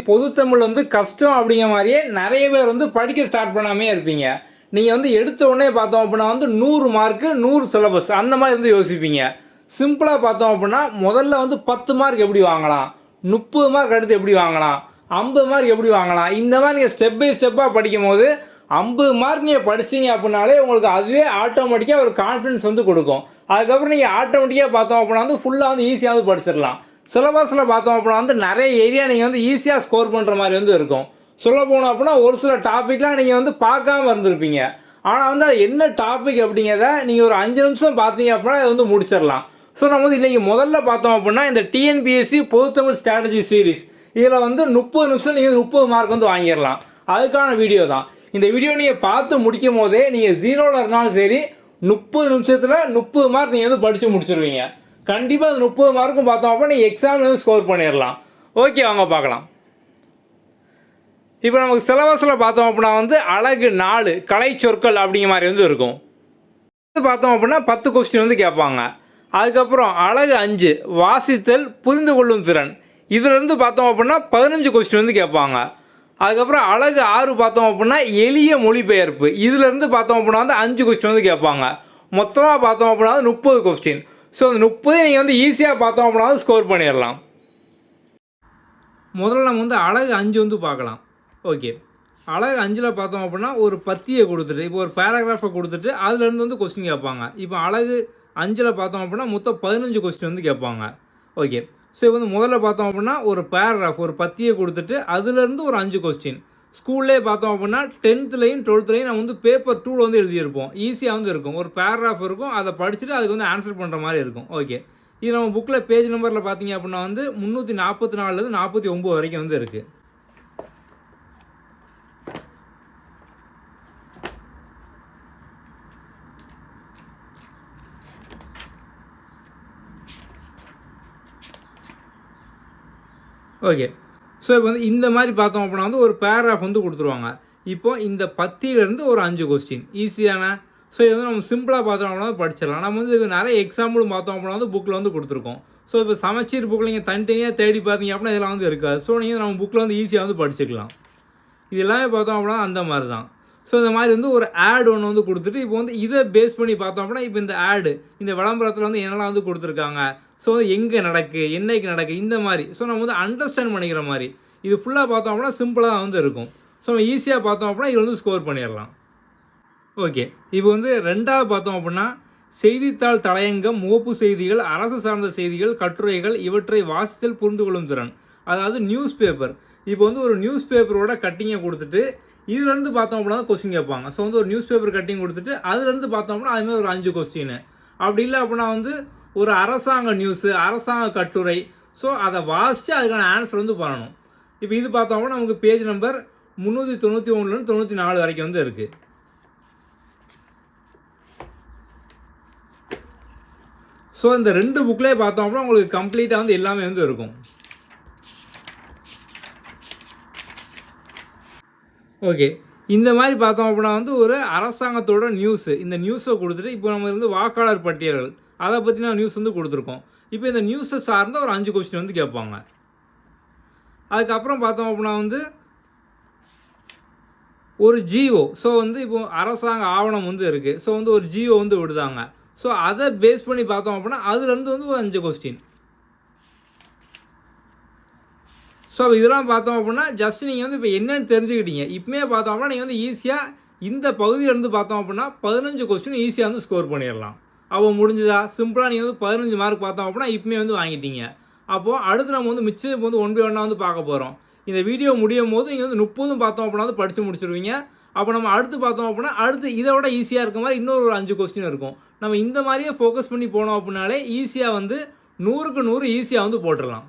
பொதுத்தமிழ் வந்து கஷ்டம் அப்படிங்கிற மாதிரியே நிறைய பேர் வந்து படிக்க ஸ்டார்ட் பண்ணாமே இருப்பீங்க. நீங்கள் வந்து எடுத்த உடனே பார்த்தோம் அப்படின்னா வந்து 100 மார்க்கு 100 சிலபஸ் அந்த மாதிரி வந்து யோசிப்பீங்க. சிம்பிளாக பார்த்தோம் அப்படின்னா முதல்ல வந்து 10 மார்க் எப்படி வாங்கலாம், 30 மார்க் அடுத்து எப்படி வாங்கலாம், 50 மார்க் எப்படி வாங்கலாம், இந்த மாதிரி நீங்கள் ஸ்டெப் பை ஸ்டெப்பாக படிக்கும் போது 50 மார்க் நீங்கள் படிச்சிங்க அப்படின்னாலே உங்களுக்கு அதுவே ஆட்டோமேட்டிக்காக ஒரு கான்ஃபிடன்ஸ் வந்து கொடுக்கும். அதுக்கப்புறம் நீங்கள் ஆட்டோமேட்டிக்காக பார்த்தோம் அப்படின்னா வந்து ஃபுல்லாக வந்து ஈஸியாக வந்து படிச்சிடலாம். சிலபஸில் பார்த்தோம் அப்படின்னா வந்து நிறைய ஏரியா நீங்கள் வந்து ஈஸியாக ஸ்கோர் பண்ணுற மாதிரி வந்து இருக்கும். சொல்ல போனோம் அப்படின்னா ஒரு சில டாப்பிக்லாம் நீங்கள் வந்து பார்க்காம இருந்திருப்பீங்க. ஆனால் வந்து அது என்ன டாபிக் அப்படிங்கிறத நீங்கள் ஒரு 5 நிமிஷம் பார்த்தீங்க அப்படின்னா அதை வந்து முடிச்சிடலாம். ஸோ நம்ம வந்து இன்றைக்கி முதல்ல பார்த்தோம் அப்படின்னா இந்த டிஎன்பிஎஸ்சி பொதுத்தமிழ் ஸ்ட்ராட்டஜி சீரிஸ் இதில் வந்து 30 நிமிஷம் நீங்கள் 30 மார்க் வந்து வாங்கிடலாம். அதுக்கான வீடியோ தான் இந்த வீடியோ. நீங்கள் பார்த்து முடிக்கும் போதே நீங்கள் 0ல் இருந்தாலும் சரி 30 நிமிஷத்தில் 30 மார்க் நீங்கள் வந்து படித்து முடிச்சிருவீங்க. கண்டிப்பாக அது 30 மார்க்கும் பார்த்தோம் அப்போ நீங்கள் எக்ஸாமில் வந்து ஸ்கோர் பண்ணிடலாம். ஓகே, வாங்க பார்க்கலாம். இப்போ நமக்கு சிலபஸில் பார்த்தோம் அப்படின்னா வந்து அழகு 4 கலை சொற்கள் அப்படிங்கிற மாதிரி வந்து இருக்கும். இது பார்த்தோம் அப்படின்னா 10 கொஸ்டின் வந்து கேட்பாங்க. அதுக்கப்புறம் அழகு 5 வாசித்தல் புரிந்து கொள்ளும் திறன், இதிலேருந்து பார்த்தோம் அப்படின்னா 15 கொஸ்டின் வந்து கேட்பாங்க. அதுக்கப்புறம் அழகு 6 பார்த்தோம் அப்படின்னா எளிய மொழிபெயர்ப்பு, இதிலேருந்து பார்த்தோம் அப்படின்னா வந்து 5 கொஸ்டின் வந்து கேட்பாங்க. மொத்தமாக பார்த்தோம் அப்படின்னா 30 கொஸ்டின். ஸோ அந்த 30 நீங்கள் வந்து ஈஸியாக பார்த்தோம் அப்படின்னா ஸ்கோர் பண்ணிடலாம். முதல்ல நம்ம வந்து அழகு 5 வந்து பார்க்கலாம். ஓகே, அழகு 5ல் பார்த்தோம் அப்படின்னா ஒரு பத்தியை கொடுத்துட்டு இப்போ ஒரு பேராகிராஃபை கொடுத்துட்டு அதுலேருந்து வந்து கொஸ்டின் கேட்பாங்க. இப்போ அழகு 5ல் பார்த்தோம் அப்படின்னா மொத்தம் 15 கொஸ்டின் வந்து கேட்பாங்க. ஓகே, ஸோ இப்போ வந்து முதல்ல பார்த்தோம் அப்படின்னா ஒரு பேராகிராஃப் ஒரு பத்தியை கொடுத்துட்டு அதுலேருந்து ஒரு 5 கொஸ்டின். ஸ்கூல்லே பார்த்தோம் அப்படின்னா 10th-லையும் 12th-லையும் நம்ம வந்து பேப்பர் 2 வந்து எழுதியிருப்போம். ஈஸியாக வந்து இருக்கும். ஒரு பேராகிராஃப் இருக்கும், அதை படிச்சுட்டு அதுக்கு வந்து ஆன்சர் பண்ணுற மாதிரி இருக்கும். ஓகே, இது நம்ம புக்கில் பேஜ் நம்பரில் பார்த்தீங்க அப்படின்னா வந்து 344லேருந்து 49 வரைக்கும் வந்து இருக்குது. ஓகே, ஸோ இப்போ வந்து இந்த மாதிரி பார்த்தோம் அப்படின்னா வந்து ஒரு பேராகிராஃப் வந்து கொடுத்துருவாங்க. இப்போ இந்த பத்தியிலேருந்து ஒரு 5 கொஸ்டின் ஈஸியான. ஸோ இது வந்து நம்ம சிம்பிளாக பார்த்தோம் அப்படின்னா படிச்சிடலாம். நம்ம வந்து நிறைய எக்ஸாம்பிளும் பார்த்தோம் அப்படின்னா வந்து புக்கில் வந்து கொடுத்துருக்கோம். ஸோ இப்போ சமச்சீர் புக்கில் நீங்கள் தனித்தனியாக தேடி பார்த்தீங்க அப்படின்னா இதெல்லாம் வந்து இருக்காது. ஸோ நீங்கள் நம்ம புக்கில் வந்து ஈஸியாக வந்து படிச்சுக்கலாம். இது எல்லாமே பார்த்தோம் அப்படின்னா அந்த மாதிரி தான். ஸோ இந்த மாதிரி வந்து ஒரு ஆட் ஒன்று வந்து கொடுத்துட்டு இப்போ வந்து இதை பேஸ் பண்ணி பார்த்தோம் அப்படின்னா இப்போ இந்த ஆடு இந்த விளம்பரத்தில் வந்து என்னெல்லாம் வந்து கொடுத்துருக்காங்க, ஸோ எங்கே நடக்கு என்னைக்கு நடக்கு இந்த மாதிரி. ஸோ நம்ம வந்து அண்டர்ஸ்டாண்ட் பண்ணிக்கிற மாதிரி இது ஃபுல்லாக பார்த்தோம் அப்படின்னா சிம்பிளாக தான் வந்து இருக்கும். ஸோ நம்ம ஈஸியாக பார்த்தோம் அப்படின்னா இது வந்து ஸ்கோர் பண்ணிடலாம். ஓகே, இப்போ வந்து 2வது பார்த்தோம் அப்படின்னா செய்தித்தாள் தலையங்கம் முகப்பு செய்திகள் அரசு சார்ந்த செய்திகள் கட்டுரைகள் இவற்றை வாசித்தல் புரிந்து கொள்ளும் திறன், அதாவது நியூஸ் பேப்பர். இப்போ வந்து ஒரு நியூஸ் பேப்பரோட கட்டிங்கை கொடுத்துட்டு இதுலேருந்து பார்த்தோம் அப்படின்னா கொஸ்டின் கேட்பாங்க. ஸோ வந்து ஒரு நியூஸ் பேப்பர் கட்டிங் கொடுத்துட்டு அதுலேருந்து பார்த்தோம் அப்படின்னா அதுமாதிரி ஒரு 5 கொஸ்டின். அப்படி இல்லை அப்படின்னா வந்து ஒரு அரசாங்க நியூஸு அரசாங்க கட்டுரை, ஸோ அதை வாசித்து அதுக்கான ஆன்சர் வந்து பண்ணணும். இப்போ இது பார்த்தோம்னா நமக்கு பேஜ் நம்பர் 391லேருந்து 94 வரைக்கும் வந்து இருக்குது. ஸோ இந்த 2 புக்லேயே பார்த்தோம் அப்படின்னா உங்களுக்கு கம்ப்ளீட்டாக வந்து எல்லாமே வந்து இருக்கும். ஓகே, இந்த மாதிரி பார்த்தோம் அப்படின்னா வந்து ஒரு அரசாங்கத்தோட நியூஸு இந்த நியூஸை கொடுத்துட்டு இப்போ நம்ம வந்து வாக்காளர் பட்டியல்கள் அதை பற்றின நியூஸ் வந்து கொடுத்துருக்கோம். இப்போ இந்த நியூஸை சார்ந்த ஒரு 5 கொஸ்டின் வந்து கேட்பாங்க. அதுக்கப்புறம் பார்த்தோம் அப்படின்னா வந்து ஒரு ஜிஓ, ஸோ வந்து இப்போ அரசாங்க ஆவணம் வந்து இருக்குது. ஸோ வந்து ஒரு ஜிஓ வந்து விடுதாங்க. ஸோ அதை பேஸ் பண்ணி பார்த்தோம் அப்படின்னா அதுலேருந்து வந்து ஒரு 5 கொஸ்டின். ஸோ இதெல்லாம் பார்த்தோம் அப்படின்னா ஜஸ்ட் நீங்கள் வந்து இப்போ என்னென்னு தெரிஞ்சுக்கிட்டீங்க. இப்போமே பார்த்தோம் அப்படின்னா நீங்கள் வந்து ஈஸியாக இந்த பகுதியிலேருந்து பார்த்தோம் அப்படின்னா 15 கொஸ்டின் ஈஸியாக வந்து ஸ்கோர் பண்ணிடலாம். அப்போ முடிஞ்சுதா? சிம்பிளாக நீங்கள் வந்து 15 மார்க் பார்த்தோம் அப்படின்னா இப்போமே வந்து வாங்கிட்டீங்க. அப்போது அடுத்து நம்ம வந்து மிச்சம் இப்போ வந்து 1 by 1 வந்து பார்க்க போகிறோம். இந்த வீடியோ முடியும் போது நீங்கள் வந்து 30 பார்த்தோம் அப்படின்னா வந்து படித்து முடிச்சிருவீங்க. அப்போ நம்ம அடுத்து பார்த்தோம் அப்படின்னா அடுத்து இதை விட ஈஸியாக இருக்க மாதிரி இன்னொரு 5 கொஸ்டின் இருக்கும். நம்ம இந்த மாதிரியே ஃபோக்கஸ் பண்ணி போனோம் அப்படின்னாலே ஈஸியாக வந்து 100க்கு 100 ஈஸியாக வந்து போட்டுடலாம்.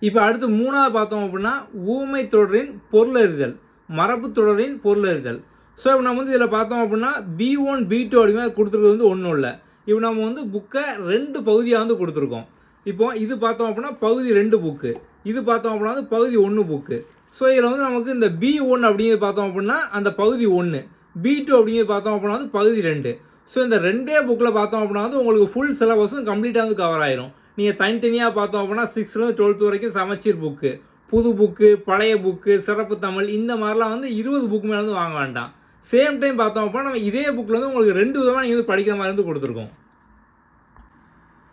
இப்போ அடுத்து 3வது பார்த்தோம் அப்படின்னா ஊமை தொடரின் பொருளறிதல் மரபு தொடரின் பொருளறிதல். ஸோ இப்போ நம்ம வந்து இதில் பார்த்தோம் அப்படின்னா B1 B2 அப்படிமே கொடுத்துருக்கிறது வந்து ஒன்றும் இல்லை. இப்போ நம்ம வந்து புக்கை 2 பகுதியாக வந்து கொடுத்துருக்கோம். இப்போ இது பார்த்தோம் அப்படின்னா பகுதி 2 புக்கு, இது பார்த்தோம் அப்படின்னா வந்து பகுதி 1 புக்கு. ஸோ இதில் வந்து நமக்கு இந்த B1 அப்படிங்கிறது பார்த்தோம் அப்படின்னா அந்த பகுதி 1, B2 அப்படிங்கிறது பார்த்தோம் அப்படின்னா வந்து பகுதி 2. ஸோ இந்த 2 புக்கில் பார்த்தோம் அப்படின்னா வந்து உங்களுக்கு ஃபுல் சிலபஸும் கம்ப்ளீட்டாக வந்து கவர் ஆயிரும். நீங்கள் தனித்தனியாக பார்த்தோம் அப்படின்னா 6th-லேருந்து 12th வரைக்கும் சமச்சீர் புக்கு, புது புக்கு, பழைய புக்கு, சிறப்பு தமிழ் இந்த மாதிரிலாம் வந்து 20 புக்கு மேலே வந்து வாங்க வேண்டாம். சேம் டைம் பார்த்தோம் அப்படின்னா நம்ம இதே புக்கில் வந்து உங்களுக்கு 2 விதமாக நீங்கள் வந்து படிக்கிற மாதிரி வந்து கொடுத்துருக்கோம்.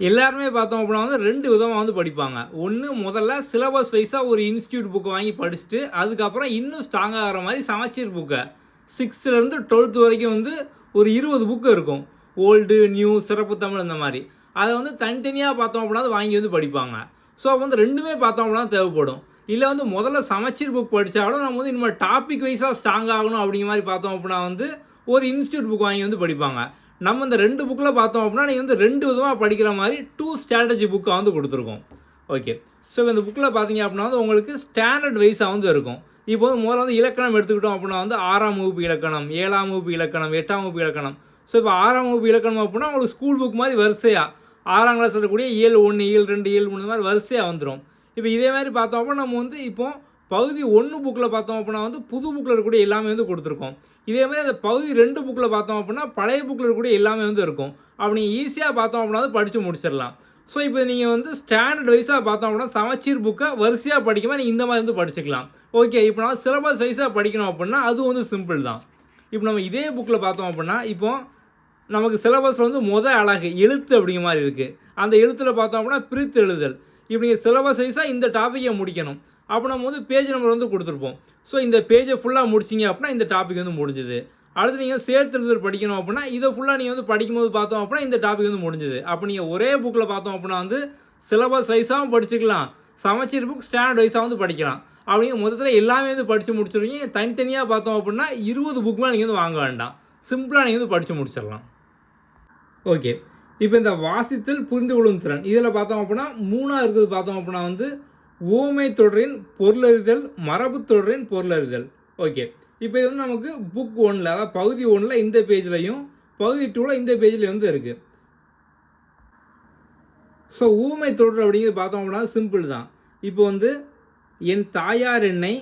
எல்லாருமே பார்த்தோம் அப்படின்னா வந்து 2 விதமாக வந்து படிப்பாங்க. ஒன்று முதல்ல சிலபஸ் வைஸாக ஒரு இன்ஸ்டியூட் புக்கு வாங்கி படிச்சுட்டு அதுக்கப்புறம் இன்னும் ஸ்ட்ராங் ஆகிற மாதிரி சமச்சீர் புக்கை 6th-லேருந்து 12th வரைக்கும் வந்து ஒரு 20 புக்கு இருக்கும். ஓல்டு, நியூ, சிறப்பு தமிழ் இந்த மாதிரி. அதை வந்து தனித்தனியாக பார்த்தோம் அப்படின்னா வாங்கி வந்து படிப்பாங்க. ஸோ அப்போ வந்து 2மே பார்த்தோம் அப்படின்னா தேவைப்படும். இல்லை வந்து முதல்ல சமச்சீர் புக் படித்தாலும் நம்ம வந்து இனிமேல் டாபிக் வைஸாக ஸ்ட்ராங் ஆகணும் அப்படிங்கிற மாதிரி பார்த்தோம் அப்படின்னா வந்து ஒரு இன்ஸ்டியூட் புக் வாங்கி வந்து படிப்பாங்க. நம்ம இந்த 2 புக்கில் பார்த்தோம் அப்படின்னா நீங்கள் வந்து 2 விதமாக படிக்கிற மாதிரி 2 ஸ்ட்ராட்டஜி புக்கை வந்து கொடுத்துருக்கோம். ஓகே. ஸோ இந்த புக்கில் பார்த்தீங்க அப்படின்னா வந்து உங்களுக்கு ஸ்டாண்டர்ட் வைஸாக வந்து இருக்கும். இப்போ வந்து முதல்ல வந்து இலக்கணம் எடுத்துக்கிட்டோம் அப்படின்னா வந்து 6ஆம் வகுப்பு இலக்கணம், 7ஆம் வகுப்பு இலக்கணம், 8ஆம் வகுப்பு இலக்கணம். ஸோ இப்போ 6ஆம் வகுப்பு இலக்கணம் அப்படின்னா உங்களுக்கு ஸ்கூல் புக் மாதிரி வரிசையாக 6ஆம் கிளாஸ் இருக்கக்கூடிய இயல் 1, இயல் 2, இயல் 3 மாதிரி வரிசையாக வந்துடும். இப்போ இதே மாதிரி பார்த்தோம் அப்படின்னா நம்ம வந்து இப்போ பகுதி 1 புக்கில் பார்த்தோம் அப்படின்னா வந்து புது புக்கில் இருக்கக்கூடிய எல்லாமே வந்து கொடுத்துருக்கோம். இதே மாதிரி அந்த பகுதி 2 புக்கில் பார்த்தோம் அப்படின்னா பழைய புக்கில் இருக்கக்கூடிய எல்லாமே வந்து இருக்கும். அப்படி நீங்கள் ஈஸியாக பார்த்தோம் அப்படின்னா வந்து படித்து முடிச்சிடலாம். ஸோ இப்போ நீங்கள் வந்து ஸ்டாண்டர்ட் வைஸாக பார்த்தோம் அப்படின்னா சமச்சீர் புக்கை வரிசையாக படிக்கும்போது நீங்கள் இந்த மாதிரி வந்து படிச்சுக்கலாம். ஓகே. இப்போ நான் சிலபஸ் வைஸாக படிக்கணும் அப்படின்னா அது வந்து சிம்பிள் தான். இப்போ நம்ம இதே புக்கில் பார்த்தோம் அப்படின்னா இப்போ நமக்கு சிலபஸில் வந்து அழகு எழுத்து அப்படிங்கிற மாதிரி இருக்குது. அந்த எழுத்தில் பார்த்தோம் அப்படின்னா பிரித்து எழுதல். இப்போ நீங்கள் சிலபஸ் வைஸாக இந்த டாப்பிக்கை முடிக்கணும். அப்போ நம்ம வந்து பேஜ் நம்பர் வந்து கொடுத்துருப்போம். ஸோ இந்த பேஜை ஃபுல்லாக முடிச்சிங்க அப்படின்னா இந்த டாபிக் வந்து முடிஞ்சுது. அடுத்து நீங்கள் சேர்த்து எழுதல் படிக்கணும் அப்படின்னா இதை ஃபுல்லாக நீங்கள் வந்து படிக்கும்போது பார்த்தோம் அப்படின்னா இந்த டாபிக் வந்து முடிஞ்சுது. அப்போ நீங்கள் ஒரே புக்கில் பார்த்தோம் அப்படின்னா வந்து சிலபஸ் வைஸாகவும் படிச்சுக்கலாம், சமச்சீர் புக் ஸ்டாண்டர்ட் வைஸாக வந்து படிக்கலாம். அப்படிங்க மொத்தத்தில் எல்லாமே வந்து படித்து முடிச்சிருவீங்க. தனித்தனியாக பார்த்தோம் அப்படின்னா 20 புக் மேலே நீங்கள் வந்து வாங்க வேண்டாம். சிம்பிளாக நீங்கள் வந்து படித்து முடிச்சிடலாம். ஓகே. இப்போ இந்த வாசித்தல் புரிந்து கொள்ளும் திறன் இதில் பார்த்தோம் அப்படின்னா 3ஆக இருக்குது பார்த்தோம் அப்படின்னா வந்து ஓமை தொடரின் பொருளறிதல், மரபு தொடரின் பொருளறிதல். ஓகே. இப்போ இது வந்து நமக்கு புக் 1ல் அதாவது பகுதி 1ல் இந்த பேஜ்லையும் பகுதி 2ல் இந்த பேஜில் வந்து இருக்குது. ஸோ ஊமை தொடர் அப்படிங்கிறது பார்த்தோம் அப்படின்னா சிம்பிள் தான். இப்போ வந்து என் தாயார் என்னை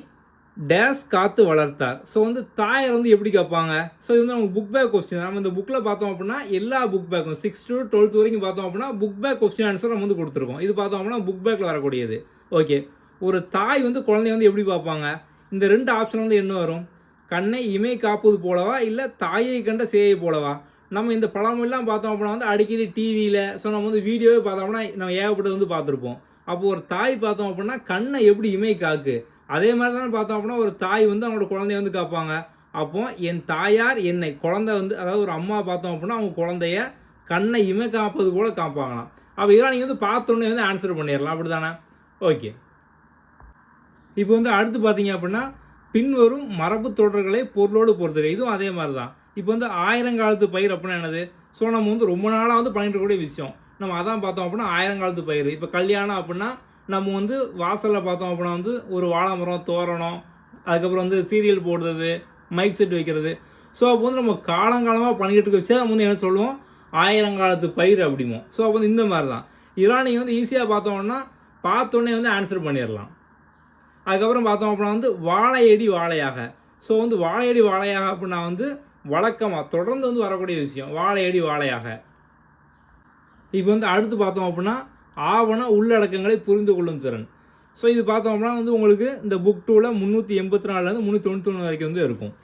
டேஸ் காத்து வளர்த்தார். ஸோ வந்து தாயார் வந்து எப்படி கேட்பாங்க? ஸோ இது வந்து நமக்கு புக் பேக் கொஸ்டின். நம்ம இந்த புக்கில் பார்த்தோம் அப்படின்னா எல்லா புக் பேக்கும் 6 to 12 வரைக்கும் பார்த்தோம் அப்படின்னா புக் பேக் கொஸ்டின் ஆன்சர் நம்ம வந்து கொடுத்துருக்கோம். இது பார்த்தோம் அப்படின்னா புக் பேக்கில் வரக்கூடியது. ஓகே. ஒரு தாய் வந்து குழந்தைய வந்து எப்படி பார்ப்பாங்க? இந்த 2 ஆப்ஷன் வந்து என்ன வரும்? கண்ணை இமை காப்பது போலவா இல்லை தாயை கண்ட சேயை போலவா? நம்ம இந்த பழமொழிலாம் பார்த்தோம் அப்படின்னா வந்து அடிக்கடி டிவியில் ஸோ நம்ம வந்து வீடியோவே பார்த்தோம் அப்படின்னா நம்ம ஏகப்பட்டது வந்து பார்த்துருப்போம். அப்போ ஒரு தாய் பார்த்தோம் அப்படின்னா கண்ணை எப்படி இமை காக்கு, அதே மாதிரி தானே பார்த்தோம் அப்படின்னா ஒரு தாய் வந்து அவங்களோட குழந்தைய வந்து காப்பாங்க. அப்போ என் தாயார் என்னை குழந்தை வந்து அதாவது ஒரு அம்மா பார்த்தோம் அப்படின்னா அவங்க குழந்தைய கண்ணை இமை காப்பது போல காப்பாங்களாம். அப்போ இதெல்லாம் நீங்கள் வந்து பார்த்தோன்னே வந்து ஆன்சர் பண்ணிடலாம். அப்படி தானே? ஓகே. இப்போ வந்து அடுத்து பார்த்தீங்க அப்படின்னா பின்வரும் மரபு தொடர்களை பொருளோடு பொறுத்துக்க. இதுவும் அதே மாதிரி தான். இப்போ வந்து ஆயிரங்காலத்து பயிர் அப்படின்னா என்னது? ஸோ நம்ம வந்து ரொம்ப நாளாக வந்து பண்ணிட்டு இருக்கக்கூடிய விஷயம். நம்ம அதான் பார்த்தோம் அப்படின்னா ஆயிரங்காலத்து பயிர். இப்போ கல்யாணம் அப்படின்னா நம்ம வந்து வாசலில் பார்த்தோம் அப்படின்னா வந்து ஒரு வாழை மரம், தோரணம், அதுக்கப்புறம் வந்து சீரியல் போடுறது, மைக் செட் வைக்கிறது. ஸோ அப்போ வந்து நம்ம காலங்காலமாக பண்ணிக்கிட்டு இருக்க விஷயம் நம்ம வந்து என்ன சொல்லுவோம்? ஆயிரங்காலத்து பயிர் அப்படிமோ. ஸோ அப்போ வந்து இந்த மாதிரி தான். இதெல்லாம் நீங்கள் வந்து ஈஸியாக பார்த்தோம்னா பார்த்தோன்னே வந்து ஆன்சர் பண்ணிடலாம். அதுக்கப்புறம் பார்த்தோம் அப்படின்னா வந்து வாழையடி வாழையாக. ஸோ வந்து வாழையடி வாழையாக அப்படின்னா வந்து வழக்கமாக தொடர்ந்து வந்து வரக்கூடிய விஷயம் வாழையடி வாழையாக. இப்போ வந்து அடுத்து பார்த்தோம் அப்படின்னா ஆவண உள்ளடக்கங்களை புரிந்து கொள்ளும் திறன். ஸோ இது பார்த்தோம் அப்படின்னா வந்து உங்களுக்கு இந்த புக் 2ல் 384லேருந்து 391 வரைக்கும் வந்து இருக்கும்.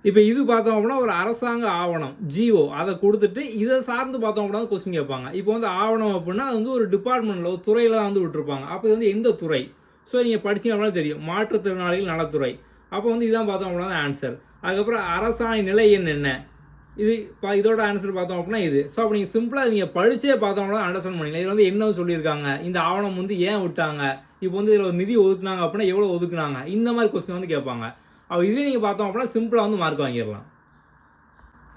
இப்போ இது பார்த்தோம் அப்படின்னா ஒரு அரசாங்க ஆவணம் ஜிஓ அதை கொடுத்துட்டு இதை சார்ந்து பார்த்தோம் அப்படின்னா கொஸ்டின் கேட்பாங்க. இப்போ வந்து ஆவணம் அப்படின்னா அது வந்து ஒரு டிபார்ட்மெண்ட்டில் ஒரு துறையில் தான் வந்து விட்டுருப்பாங்க. அப்போ இது வந்து எந்த துறை? ஸோ நீங்கள் படிச்சிங்க அப்படின்னா தெரியும், மாற்றுத்திறனாளிகள் நலத்துறை. அப்போ வந்து இதான் பார்த்தோம் அப்படின்னா ஆன்சர். அதுக்கப்புறம் அரசாணை நிலை எண் என்ன? இது இதோட ஆன்சர் பார்த்தோம் அப்படின்னா இது. ஸோ அப்போ நீங்கள் சிம்பிளாக நீங்கள் படித்தே பார்த்தோம் அப்படின்னா அண்டர்ஸ்டாண்ட் பண்ணிக்கலாம். இதில் வந்து என்ன சொல்லியிருக்காங்க, இந்த ஆவணம் வந்து ஏன் விட்டாங்க, இப்போ வந்து இதில் ஒரு நிதி ஒதுக்குனாங்க அப்படின்னா எவ்வளோ ஒதுக்குனாங்க, இந்த மாதிரி கொஸ்டின் வந்து கேட்பாங்க. அப்போ இதே நீங்கள் பார்த்தோம் அப்படின்னா சிம்பிளாக வந்து மார்க் வாங்கிடலாம்.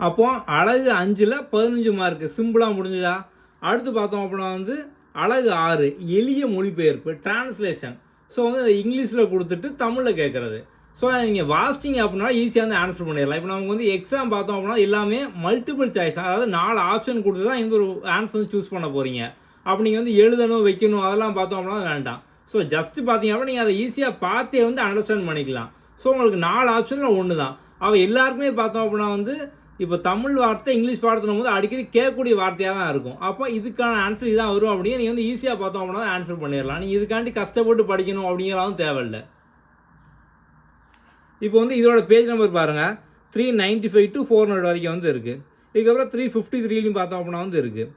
அப்போ அழகு 5ல் 15 மார்க்கு சிம்பிளாக முடிஞ்சதா? அடுத்து பார்த்தோம் அப்படின்னா வந்து அழகு 6 எளிய மொழிபெயர்ப்பு டிரான்ஸ்லேஷன். ஸோ வந்து இங்கிலீஷில் கொடுத்துட்டு தமிழில் கேட்குறது. ஸோ நீங்கள் வாசிட்டிங்க அப்படின்னா ஈஸியாக வந்து ஆன்சர் பண்ணிடலாம். இப்போ நமக்கு வந்து எக்ஸாம் பார்த்தோம் அப்படின்னா எல்லாமே மல்டிபிள் சாய்ஸ், அதாவது 4 ஆப்ஷன் கொடுத்து தான் எந்த ஒரு ஆன்சர் வந்து சூஸ் பண்ண போகிறீங்க. அப்போ நீங்கள் வந்து எழுதணும் வைக்கணும் அதெல்லாம் பார்த்தோம் அப்படின்னா வேண்டாம். ஸோ ஜஸ்ட்டு பார்த்தீங்க அப்படின்னா நீங்கள் அதை ஈஸியாக பார்த்தே வந்து அண்டர்ஸ்டாண்ட் பண்ணிக்கலாம். ஸோ உங்களுக்கு 4 ஆப்ஷனில் ஒன்று தான். அவள் எல்லாருக்குமே பார்த்தோம் அப்படின்னா வந்து இப்போ தமிழ் வார்த்தை இங்கிலீஷ் வார்த்தை போது அடிக்கடி கேட்கக்கூடிய வார்த்தையாக தான் இருக்கும். அப்போ இதுக்கான ஆன்சர் இதான் வரும் அப்படின்னு நீங்கள் வந்து ஈஸியாக பார்த்தோம் அப்படின்னா ஆன்சர் பண்ணிடலாம். நீங்கள் இதுக்காண்டி கஷ்டப்பட்டு படிக்கணும் அப்படிங்கிறதும் தேவையில்லை. இப்போ வந்து இதோட பேஜ் நம்பர் பாருங்கள், 395 to 400 வரைக்கும் வந்து இருக்குது. இதுக்கப்புறம் 353லையும் பார்த்தோம் அப்படின்னா வந்து இருக்குது.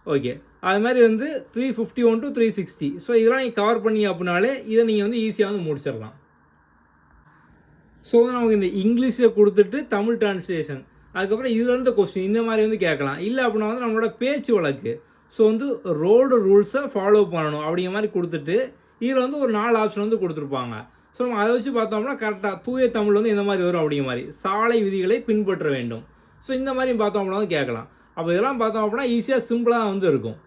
ஓகே, அது மாதிரி வந்து 351 to 360. ஸோ இதெல்லாம் நீங்கள் கவர் பண்ணி அப்படின்னாலே இதை நீங்கள் வந்து ஈஸியாக வந்து முடிச்சிடலாம். ஸோ வந்து நமக்கு இந்த இங்கிலீஷில் கொடுத்துட்டு தமிழ் டிரான்ஸ்லேஷன், அதுக்கப்புறம் இதுலேருந்து கொஸ்டின் இந்த மாதிரி வந்து கேட்கலாம். இல்லை அப்படின்னா வந்து நம்மளோட பேச்சு வழக்கு, ஸோ வந்து ரோடு ரூல்ஸை ஃபாலோ பண்ணணும் அப்படிங்கிற மாதிரி கொடுத்துட்டு இதில் வந்து ஒரு 4 ஆப்ஷன் வந்து கொடுத்துருப்பாங்க. ஸோ நம்ம அதை வச்சு பார்த்தோம்னா கரெக்டாக தூய தமிழ் வந்து இந்த மாதிரி வரும் அப்படிங்கிற மாதிரி, சாலை விதிகளை பின்பற்ற வேண்டும். ஸோ இந்த மாதிரி பார்த்தோம் அப்படின்னா வந்து கேட்கலாம். அப்போ இதெல்லாம் பார்த்தோம் அப்படின்னா ஈஸியாக சிம்பிளாக வந்து இருக்கும்.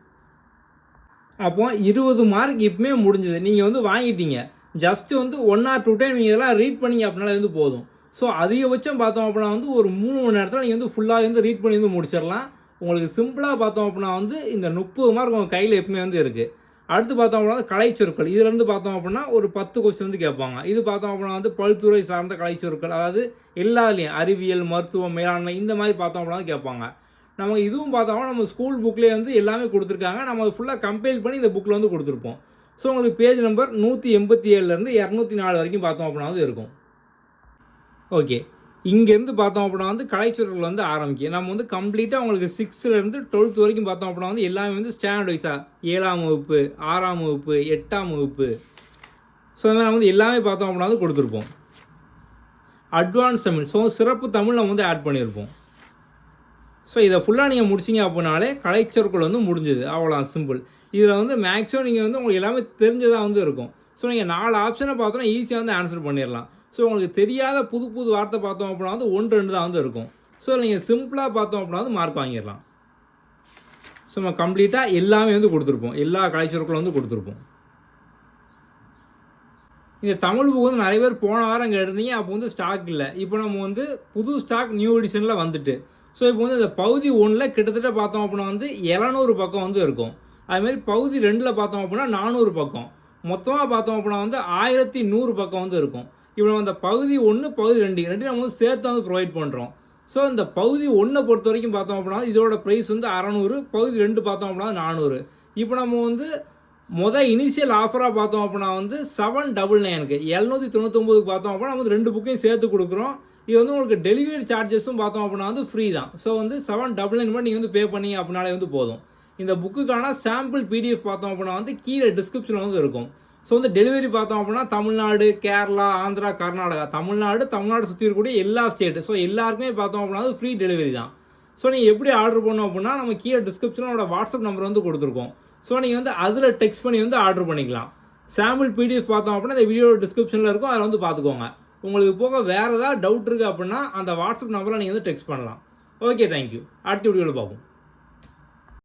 அப்போ 20 மார்க் இப்போமே முடிஞ்சது, நீங்கள் வந்து வாங்கிட்டீங்க. ஜஸ்ட்டு வந்து 1 or 2 டைம் நீங்கள் இதெல்லாம் ரீட் பண்ணிங்க அப்படின்னாலே வந்து போதும். ஸோ அதிகபட்சம் பார்த்தோம் அப்படின்னா வந்து ஒரு 3 மணி நேரத்தில் நீங்கள் வந்து ஃபுல்லாக வந்து ரீட் பண்ணி வந்து முடிச்சிடலாம். உங்களுக்கு சிம்பிளாக பார்த்தோம் அப்படின்னா வந்து இந்த 30 மார்க் உங்கள் கையில் எப்பவுமே வந்து இருக்குது. அடுத்து பார்த்தோம் அப்படின்னா கலைச்சொற்கள், இதுலேருந்து பார்த்தோம் அப்படின்னா ஒரு 10 கொஸ்டின் வந்து கேட்பாங்க. இது பார்த்தோம் அப்படின்னா வந்து பல்துறை சார்ந்த கலைச்சொற்கள், அதாவது எல்லாத்துலேயும் அறிவியல், மருத்துவம், மேலாண்மை இந்த மாதிரி பார்த்தோம் அப்படின்னா கேட்பாங்க. நம்ம இதுவும் பார்த்தோம்னா நம்ம ஸ்கூல் புக்லேயே வந்து எல்லாமே கொடுத்துருக்காங்க. நம்ம அது ஃபுல்லாக கம்பைல் பண்ணி இந்த புக்கில் வந்து கொடுத்துருப்போம். ஸோ உங்களுக்கு பேஜ் நம்பர் 187லேருந்து 204 வரைக்கும் பார்த்தோம் அப்படின்னா வந்து இருக்கும். ஓகே, இங்கேருந்து பார்த்தோம் அப்படின்னா வந்து கலைச்சொற்கள் வந்து ஆரம்பிக்கும். நம்ம வந்து கம்ப்ளீட்டாக உங்களுக்கு 6லேருந்து 12th வரைக்கும் பார்த்தோம் அப்படின்னா வந்து எல்லாமே வந்து ஸ்டாண்டர்ட் வைஸாக 7ஆம் வகுப்பு, 6ஆம் வகுப்பு, 8ஆம் வகுப்பு, ஸோ அது மாதிரி நம்ம வந்து எல்லாமே பார்த்தோம் அப்படின்னா வந்து கொடுத்துருப்போம். அட்வான்ஸ் தமிழ், ஸோ சிறப்பு தமிழ் நம்ம வந்து ஆட் பண்ணியிருப்போம். ஸோ இதை ஃபுல்லாக நீங்கள் முடிச்சிங்க அப்படின்னாலே கலைச்சொற்கள் வந்து முடிஞ்சுது, அவ்வளோ சிம்பிள். இதில் வந்து மேக்ஸிமம் நீங்கள் வந்து உங்களுக்கு எல்லாமே தெரிஞ்சதாக வந்து இருக்கும். ஸோ நீங்கள் 4 ஆப்ஷனை பார்த்தோன்னா ஈஸியாக வந்து ஆன்சர் பண்ணிடலாம். ஸோ உங்களுக்கு தெரியாத புது புது வார்த்தை பார்த்தோம் அப்படின்னா வந்து 1-2 தான் வந்து இருக்கும். ஸோ நீங்கள் சிம்பிளாக பார்த்தோம் அப்படின்னா வந்து மார்க் வாங்கிடலாம். ஸோ நம்ம கம்ப்ளீட்டாக எல்லாமே வந்து கொடுத்துருப்போம், எல்லா கலைச்சொற்களும் வந்து கொடுத்துருப்போம். இந்த தமிழ் புக் வந்து நிறைய பேர் போன வாரம் இங்கே எடுத்தீங்க, அப்போ வந்து ஸ்டாக் இல்லை. இப்போ நம்ம வந்து புது ஸ்டாக் நியூ எடிஷனில் வந்துட்டு, ஸோ இப்போ வந்து இந்த பகுதி 1ல் கிட்டத்தட்ட பார்த்தோம் அப்படின்னா வந்து 700 பக்கம் வந்து இருக்கும். அதுமாதிரி பகுதி 2ல் பார்த்தோம் அப்படின்னா 400 பக்கம், மொத்தமாக பார்த்தோம் அப்படின்னா வந்து 1100 பக்கம் வந்து இருக்கும். இப்போ நம்ம இந்த பகுதி 1, பகுதி 2 நம்ம வந்து சேர்த்து வந்து ப்ரொவைட் பண்ணுறோம். ஸோ இந்த பகுதி 1 பொறுத்த வரைக்கும் பார்த்தோம் அப்படின்னா இதோட ப்ரைஸ் வந்து 600, பகுதி 2 பார்த்தோம் அப்படின்னா 400. இப்போ நம்ம வந்து இனிஷியல் ஆஃபராக பார்த்தோம் அப்படின்னா வந்து 799க்கு 799க்கு பார்த்தோம் அப்படின்னா நம்ம வந்து 2 புக்கையும் சேர்த்து கொடுக்குறோம். இது வந்து உங்களுக்கு டெலிவரி சார்ஜஸும் பார்த்தோம் அப்படின்னா வந்து ஃப்ரீ தான். ஸோ வந்து 799 மட்டும் நீங்கள் வந்து பே பண்ணீங்க அப்படின்னாலே வந்து போதும். இந்த புக்குக்கான சாம்பிள் பிடிஎஃப் பார்த்தோம் அப்படின்னா வந்து கீழே டிஸ்கிரிப்ஷனில் வந்து இருக்கும். ஸோ வந்து டெலிவரி பார்த்தோம் அப்படின்னா தமிழ்நாடு, கேரளா, ஆந்திரா, கர்நாடகா, தமிழ்நாடு சுற்றி இருக்கக்கூடிய எல்லா ஸ்டேட்டு, ஸோ எல்லாருக்குமே பார்த்தோம் அப்படின்னா ஃப்ரீ டெலிவரி தான். ஸோ நீங்கள் எப்படி ஆர்டர் பண்ணோம் அப்படின்னா நம்ம கீழே டிஸ்கிரிப்ஷனோட வாட்ஸ்அப் நம்பர் வந்து கொடுத்துருக்கோம். ஸோ நீங்கள் வந்து அதில் டெக்ஸ்ட் பண்ணி வந்து ஆர்டர் பண்ணிக்கலாம். சாம்பிள் பிடிஎஃப் பார்த்தோம் அப்படின்னா இந்த வீடியோ டிஸ்கிரிப்ஷனில் இருக்கும், அதில் வந்து பார்த்துக்கோங்க. உங்களுக்கு போக வேறு ஏதாவது டவுட் இருக்குது அப்படின்னா அந்த வாட்ஸ்அப் நம்பரில் நீங்கள் வந்து டெக்ஸ்ட் பண்ணலாம். Okay, thank you. அடுத்த வீடியோவில் பார்ப்போம்.